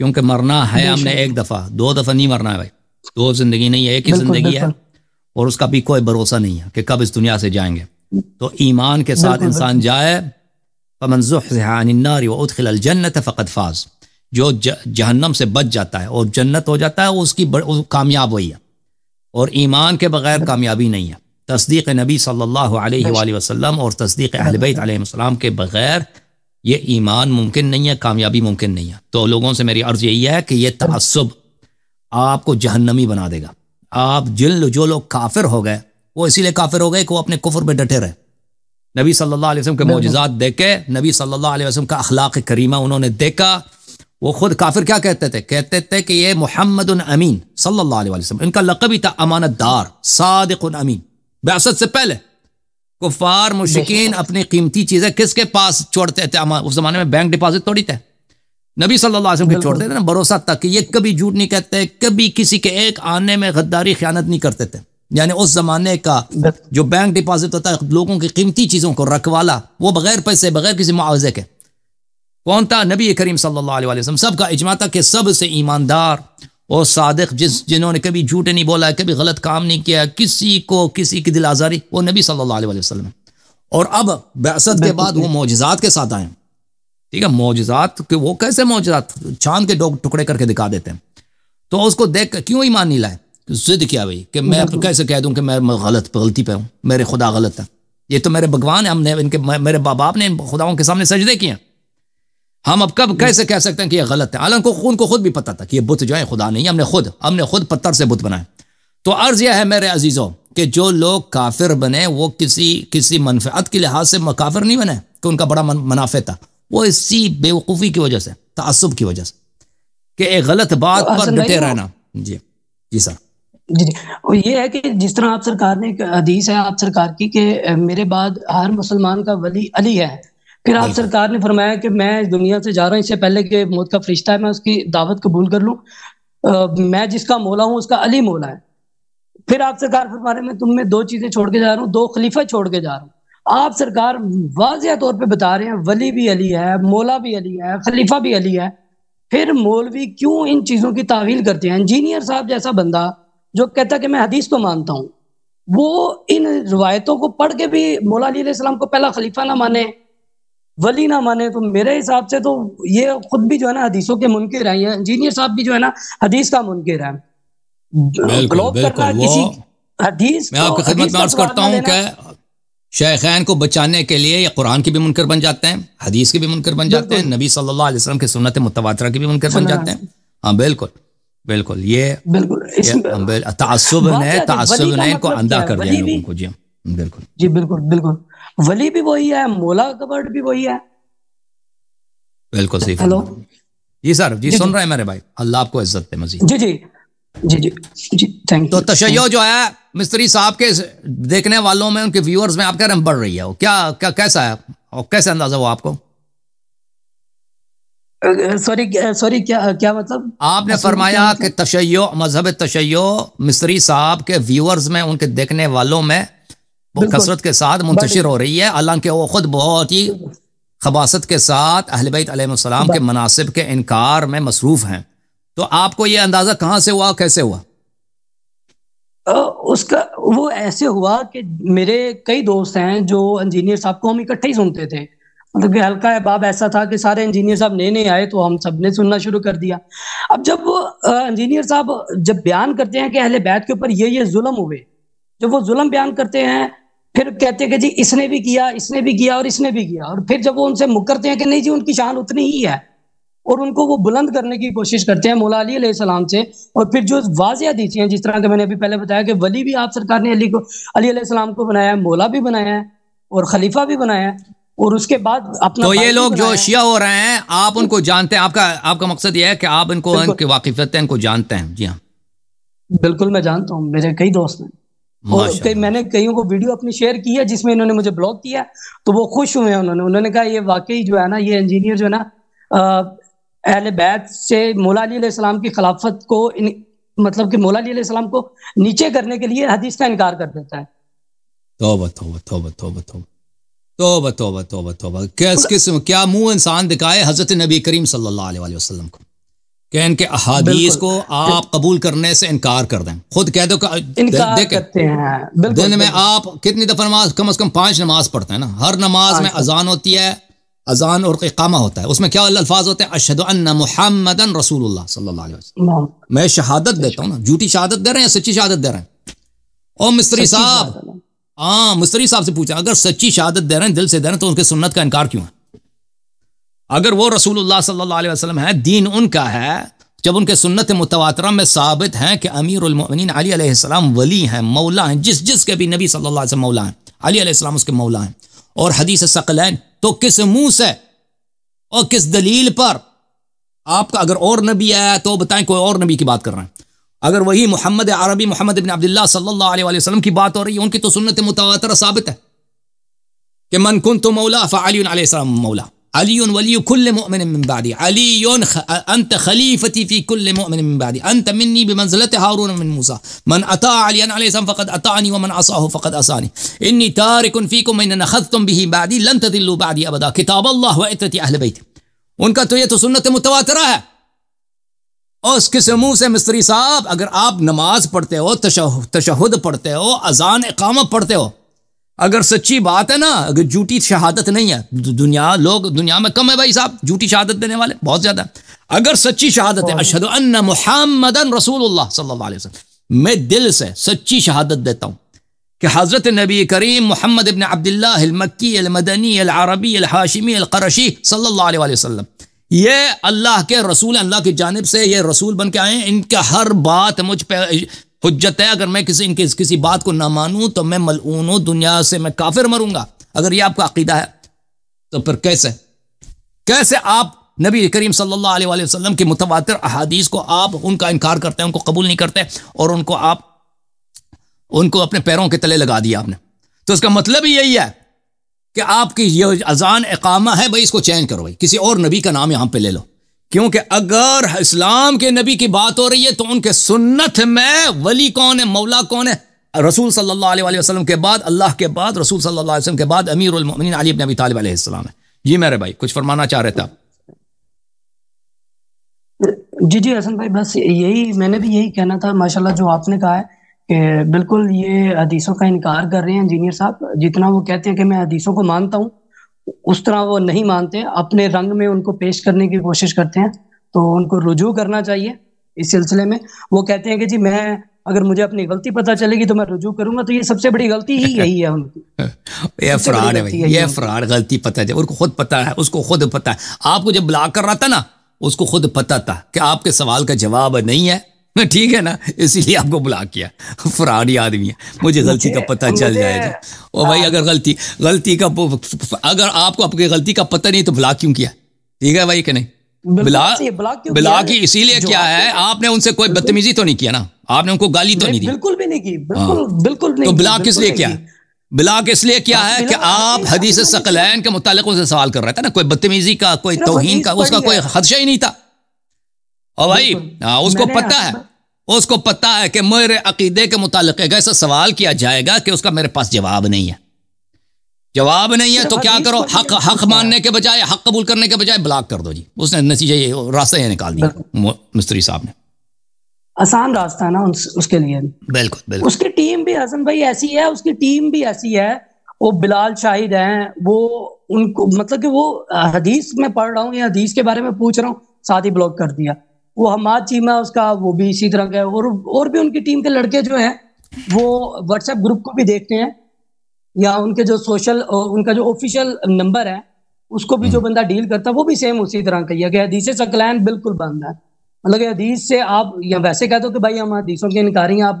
کیونکہ مرنا ہے ہم نے ایک دفعہ، 2 دفعہ نہیں مرنا ہے بھائی، 2 زندگی نہیں ہے، ایک ہی زندگی ہے، اور اس کا بھی کوئی بھروسہ نہیں ہے کہ کب اس دنیا سے جائیں گے. تو ایمان کے ساتھ انسان جائے. فمن زحزح عن النار وادخل الجنة فقد فاز، جو جہنم سے بچ جاتا ہے اور جنت ہو جاتا ہے اس کی کامیاب ہوئی ہے. اور ایمان کے بغیر کامیابی نہیں ہے. تصدیق نبی صلی اللہ علیہ وآلہ وسلم اور تصدیق اہل بیت علیہ السلام کے بغیر یہ ایمان ممکن نہیں ہے، کامیابی ممکن نہیں ہے. تو لوگوں سے میری عرض یہی ہے کہ یہ تعصب آپ کو جہنمی بنا دے گا. آپ جو لوگ کافر ہو گئے وہ اسی لیے کافر ہو گئے کہ وہ اپنے کفر پہ ڈٹے رہے. نبی صلی اللہ علیہ وسلم کے معجزات دیکھے، نبی صلی اللہ علیہ وسلم کا اخلاق کریمہ انہوں نے دیکھا. وہ خود کافر کیا کہتے تھے کہ یہ محمد امین صلی اللہ علیہ وسلم، ان کا لقب ہی تھا امانت دار، صادق امین. بعثت سے پہلے کفار مشرکین اپنی قیمتی چیزیں کس کے پاس چھوڑتے تھے؟ اس زمانے میں بینک ڈپازٹ توڑی تھے، نبی صلی اللہ علیہ وسلم کے چھوڑتے تھے نا. بھروسہ تک کہ یہ کبھی جھوٹ نہیں کہتے، کبھی کسی کے ایک آنے میں غداری خیانت نہیں کرتے تھے. یعنی اس زمانے کا جو بینک ڈپازٹ ہوتا ہے لوگوں کی قیمتی چیزوں کو رکھوالا، وہ بغیر پیسے بغیر کسی معاوضے کے، کون تھا؟ نبی کریم صلی اللہ علیہ وسلم. سب کا اجماع تھا کہ سب سے ایماندار اور صادق جنہوں نے کبھی جھوٹ نہیں بولا، کبھی غلط کام نہیں کیا، کسی کی دل آزاری، وہ نبی صلی اللہ علیہ وسلم. اور اب بعثت کے بعد وہ معجزات کے ساتھ آئے. ٹھیک ہے، معجزات کہ وہ کیسے معجزات؟ چاند کے ٹکڑے کر کے دکھا دیتے ہیں. تو اس کو دیکھ کر کیوں ایمان نہیں لائے؟ ضد کیا بھائی کہ میں کیسے کہہ دوں کہ میں غلطی پہ ہوں، میرے خدا غلط ہے، یہ تو میرے بھگوان ہیں، ہم نے میرے باپ نے ان خداؤں کے سامنے سجدے کیے. ہم اب کب کیسے کہہ سکتے ہیں کہ یہ غلط ہے؟ حالانکہ ان کو خود بھی پتا تھا کہ یہ بت جو ہے خدا نہیں، ہم نے خود پتھر سے بت بنائے. تو عرض یہ ہے میرے عزیزوں کہ جو لوگ کافر بنے وہ کسی منفعت کے لحاظ سے کافر نہیں بنے کہ ان کا بڑا منافع تھا، وہ اسی بیوقوفی کی وجہ سے، تعصب کی وجہ سے کہ ایک غلط بات پر ڈٹے رہنا. جی سر. جی یہ ہے کہ جس طرح آپ سرکار نے ایک حدیث ہے آپ سرکار کی کہ میرے بعد ہر مسلمان کا ولی علی ہے. پھر آپ سرکار نے فرمایا کہ میں دنیا سے جا رہا ہوں اس سے پہلے کہ موت کا فرشتہ ہے میں اس کی دعوت قبول کر لوں، میں جس کا مولا ہوں اس کا علی مولا ہے. پھر آپ سرکار فرما رہے ہیں میں تم میں 2 چیزیں چھوڑ کے جا رہا ہوں، 2 خلیفہ چھوڑ کے جا رہا ہوں. آپ سرکار واضح طور پہ بتا رہے ہیں ولی بھی علی ہے، مولا بھی علی ہے، خلیفہ بھی علی ہے. پھر مولوی کیوں ان چیزوں کی تعویل کرتے ہیں؟ انجینئر صاحب جیسا بندہ جو کہتا ہے کہ میں حدیث کو مانتا ہوں، وہ ان روایتوں کو پڑھ کے بھی مولا علی علیہ السلام کو پہلا خلیفہ نہ مانے، ولی نہ مانے، تو میرے حساب سے تو یہ خود بھی جو ہے نا حدیثوں کے منکر ہیں. یہ انجینئر صاحب بھی جو ہے نا حدیث کا منکر ہے. حدیث میں آپ کی خدمت میں عرض کرتا ہوں کہ شیخین کو بچانے کے لیے یہ قرآن کے بھی منکر بن جاتے ہیں، حدیث کے بھی منکر بن جاتے ہیں، نبی صلی اللہ علیہ وسلم کی سنت متواترہ کے بھی منکر بن جاتے ہیں. ہاں بالکل یہ تعصب نے کو اندھا کر دیا لوگوں کو. جی بالکل ولی بھی وہی ہے، مولا کا ورڈ بھی وہی ہے. بالکل صحیح. ہیلو جی سر، جی سن رہے ہیں میرے بھائی، اللہ آپ کو عزت دے مزید. جی تھینک یو. تو تشیع جو ہے مستری صاحب کے دیکھنے والوں میں، ان کے ویورز میں آپ کہہ رہے ہیں بڑھ رہی ہے، کیا کیسا ہے اور کیسے اندازہ ہوا آپ کو؟ سوری کیا مطلب؟ آپ نے فرمایا کہ تشیع، مذہب تشیع مصری صاحب کے ویورز میں، ان کے دیکھنے والوں میں کثرت کے ساتھ منتشر ہو رہی ہے، حالانکہ وہ خود بہت ہی خباثت کے ساتھ اہل بیت علیہ السلام کے مناصب کے انکار میں مصروف ہیں. تو آپ کو یہ اندازہ کہاں سے ہوا، کیسے ہوا؟ اس کا وہ ایسے ہوا کہ میرے کئی دوست ہیں جو انجینئر صاحب کو ہم اکٹھے ہی سنتے تھے، مطلب کہ حلقہ احباب ایسا تھا کہ سارے انجینئر صاحب نئے آئے تو ہم سب نے سننا شروع کر دیا. اب جب انجینئر صاحب جب بیان کرتے ہیں کہ اہل بیت کے اوپر یہ ظلم ہوئے، جب وہ ظلم بیان کرتے ہیں پھر کہتے ہیں کہ جی اس نے بھی کیا، اس نے بھی کیا اور اس نے بھی کیا، اور پھر جب وہ ان سے مکرتے ہیں کہ نہیں جی ان کی شان اتنی ہی ہے، اور ان کو وہ بلند کرنے کی کوشش کرتے ہیں مولا علی علیہ السلام سے. اور پھر جو واضح حدیثیں ہیں، جس طرح کہ میں نے ابھی پہلے بتایا کہ ولی بھی آپ سرکار نے علی علیہ السلام کو بنایا ہے، مولا بھی بنایا ہے اور خلیفہ بھی بنایا ہے، اور اس کے بعد اپنا. تو یہ لوگ جو شیعہ ہو رہے ہیں آپ ان کو جانتے ہیں؟ آپ کا مقصد یہ ہے کہ آپ ان کو ان کی واقفیت ان کو جانتے ہیں؟ جی ہاں بالکل میں جانتا ہوں، میرے کئی دوست ہیں، اور میں نے کئیوں کو ویڈیو اپنی شیئر کی ہے جس میں انہوں نے مجھے بلاک کیا تو وہ خوش ہوئے ہیں. انہوں نے کہا یہ واقعی جو ہے نا یہ انجینئر جو ہے نا اہل بیت سے مولا علی علیہ السلام کی خلافت کو مطلب کہ مولا علی علیہ السلام کو نیچے کرنے کے لیے حدیث کا انکار کر دیتا ہے. توبہ توبہ توبہ توبہ توبہ توبہ توبہ توبہ توبہ. کس قسم کیا منہ انسان دکھائے حضرت نبی کریم صلی اللہ علیہ وسلم کو. کہ ان کے احادیث کو آپ قبول کرنے سے انکار کر دیں. خود کہہ دو کہ انکار کرتے ہیں. دن میں آپ کتنی دفعہ نماز، کم از کم 5 نماز پڑھتے ہیں نا. ہر نماز میں اذان ہوتی ہے، اذان اور اقامہ ہوتا ہے. اس میں کیا الفاظ ہوتے ہیں؟ اشہد ان محمدن رسول اللہ صلی اللہ علیہ وسلم. میں شہادت دیتا ہوں نا. جھوٹی شہادت دے رہے ہیں، سچی شہادت دے رہے ہیں؟ او مستری صاحب، ہاں مستری صاحب سے پوچھا، اگر سچی شہادت دے رہے ہیں، دل سے دے رہے ہیں، تو ان کے سنت کا انکار کیوں ہے؟ اگر وہ رسول اللہ صلی اللہ علیہ وسلم ہے، دین ان کا ہے، جب ان کے سنت متواترہ میں ثابت ہیں کہ امیر المؤمنین علی علیہ السلام ولی ہیں، مولا ہیں، جس کے بھی نبی صلی اللہ علیہ وسلم مولا ہیں، علی علیہ السلام اس کے مولا ہیں، اور حدیث ثقلین، تو کس منہ سے اور کس دلیل پر آپ کا؟ اگر اور نبی ہے تو بتائیں کوئی اور نبی کی بات کر رہے ہیں. اگر وہی محمد عربی، محمد ابن عبداللہ صلی اللہ علیہ وسلم کی بات ہو رہی ہے، ان کی تو سنت متواترہ ثابت ہے کہ من کنت مولا فعلی علیہ السلام مولا، علی ولی کل مؤمن من بعدی، علی انت خلیفتی فی کل مؤمن من بعدی، انت منی بمنزلت ہارون من موسیٰ، من اطاع علی علیہ السلام فقد اطاعنی ومن عصاه فقد عصانی، انی تارک فیکم من اخذتم به بعدی لن تضلوا بعدی ابدا، کتاب اللہ و عترت اہل بیت. ان کا تو یہ تو سنت متواترہ ہے. اور اس کے منہ سے مستری صاحب، اگر آپ نماز پڑھتے ہو، تشہد پڑھتے ہو، اذان اقامہ پڑھتے ہو، اگر سچی بات ہے نا، اگر جھوٹی شہادت نہیں ہے، دنیا میں کم ہے بھائی صاحب جھوٹی شہادت دینے والے، بہت زیادہ. اگر سچی شہادت ہے، اشہد ان محمدن رسول اللہ صلی اللہ علیہ وسلم، میں دل سے سچی شہادت دیتا ہوں کہ حضرت نبی کریم محمد ابن عبداللہ المکی المدنی العربی الہاشمی القرشی صلی اللہ علیہ وسلم یہ اللہ کے رسول، اللہ کی جانب سے یہ رسول بن کے آئے ہیں. ان کا ہر بات مجھ پہ حجت ہے. اگر میں کسی بات کو نہ مانوں تو میں ملعون ہوں، دنیا سے میں کافر مروں گا. اگر یہ آپ کا عقیدہ ہے تو پھر کیسے آپ نبی کریم صلی اللہ علیہ وسلم کی متواتر احادیث کو آپ ان کا انکار کرتے ہیں، ان کو قبول نہیں کرتے، اور ان کو اپنے پیروں کے تلے لگا دیا آپ نے؟ تو اس کا مطلب ہی یہی ہے کہ آپ کی یہ اذان اقامہ ہے بھائی، اس کو چینج کرو بھائی، کسی اور نبی کا نام یہاں پہ لے لو. کیونکہ اگر اسلام کے نبی کی بات ہو رہی ہے تو ان کے سنت میں ولی کون ہے، مولا کون ہے؟ رسول صلی اللہ علیہ وسلم کے بعد، اللہ کے بعد، رسول صلی اللہ علیہ وسلم کے بعد امیر المؤمنین علی بن ابی طالب علیہ السلام ہے. جی میرے بھائی کچھ فرمانا چاہ رہے تھے آپ؟ جی حسن بھائی، بس میں نے بھی یہی کہنا تھا. ماشاءاللہ جو آپ نے کہا ہے کہ بالکل یہ حدیثوں کا انکار کر رہے ہیں انجینئر صاحب. جتنا وہ کہتے ہیں کہ میں حدیثوں کو مانتا ہوں، اس طرح وہ نہیں مانتے، اپنے رنگ میں ان کو پیش کرنے کی کوشش کرتے ہیں. تو ان کو رجوع کرنا چاہیے اس سلسلے میں. وہ کہتے ہیں کہ جی میں اگر مجھے اپنی غلطی پتہ چلے گی تو میں رجوع کروں گا. تو یہ سب سے بڑی غلطی ہی یہی ہے ان کی. یہ فراڈ ہے بھائی، یہ فراڈ. غلطی پتہ ہے، ان کو خود پتہ ہے، اس کو خود پتہ ہے. آپ کو جب بلاک کر رہا تھا نا، اس کو خود پتہ تھا کہ آپ کے سوال کا جواب نہیں ہے، ٹھیک ہے نا، اسی لیے آپ کو بلاک کیا. فراڈی آدمی ہے. مجھے غلطی کا پتہ چل جائے جی. او بھائی اگر غلطی کا، اگر آپ کو اپنی غلطی کا پتہ نہیں تو بلاک کیوں کیا؟ ٹھیک ہے بھائی کہ نہیں؟ بلاک ہی اسی لیے کیا ہے، آپ نے ان سے کوئی بدتمیزی تو نہیں کیا نا، آپ نے ان کو گالی تو نہیں دی. بالکل بھی نہیں کی، بالکل نہیں. تو بلاک کس لیے کیا؟ بلاک اس لیے کیا ہے کہ آپ حدیث ثقلین کے متعلق ان سے سوال کر رہے تھے نا. کوئی بدتمیزی کا، کوئی توہین کا، اس کا کوئی خدشہ ہی نہیں تھا. اور بھائی اس کو پتہ ہے کہ میرے عقیدے کے متعلق ایک ایسا سوال کیا جائے گا کہ اس کا میرے پاس جواب نہیں ہے. تو کیا کرو، حق ماننے کے بجائے، حق قبول کرنے کے بجائے بلاک کر دو جی. اس نے نتیجہ یہ راستہ یہ نکال دیا مستری صاحب نے. آسان راستہ ہے نا اس کے لیے. بالکل. اس کی ٹیم بھی حسن بھائی ایسی ہے، اس کی ٹیم بھی ایسی ہے. وہ بلال شاہد ہیں، وہ ان کو مطلب کہ وہ حدیث میں پڑھ رہا ہوں یا حدیث کے بارے میں پوچھ رہا ہوں، ساتھ ہی بلاک کر دیا. وہ حماد چیمہ اس کا، وہ بھی اسی طرح کا ہے. اور بھی ان کی ٹیم کے لڑکے جو ہیں وہ واٹس ایپ گروپ کو بھی دیکھتے ہیں، یا ان کے جو سوشل، ان کا جو آفیشیل نمبر ہے اس کو بھی جو بندہ ڈیل کرتا ہے وہ بھی سیم اسی طرح کا ہے کہ حدیث ثقلین بالکل بند ہے. مطلب کہ حدیث سے آپ یا ویسے کہہ دو کہ بھائی ہم حدیثوں کے انکاری ہیں، آپ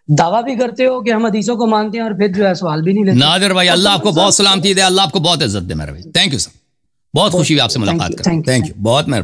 دعویٰ بھی کرتے ہو کہ ہم حدیثوں کو مانتے ہیں اور پھر جو ہے سوال بھی نہیں لیتے. نادر بھائی اللہ آپ کو بہت سلامتی دے، اللہ آپ کو بہت عزت دے میرے بھائی. تھینک یو سر، بہت خوشی ہوئی آپ سے ملاقات کریں. تھینک یو، بہت مہربانی.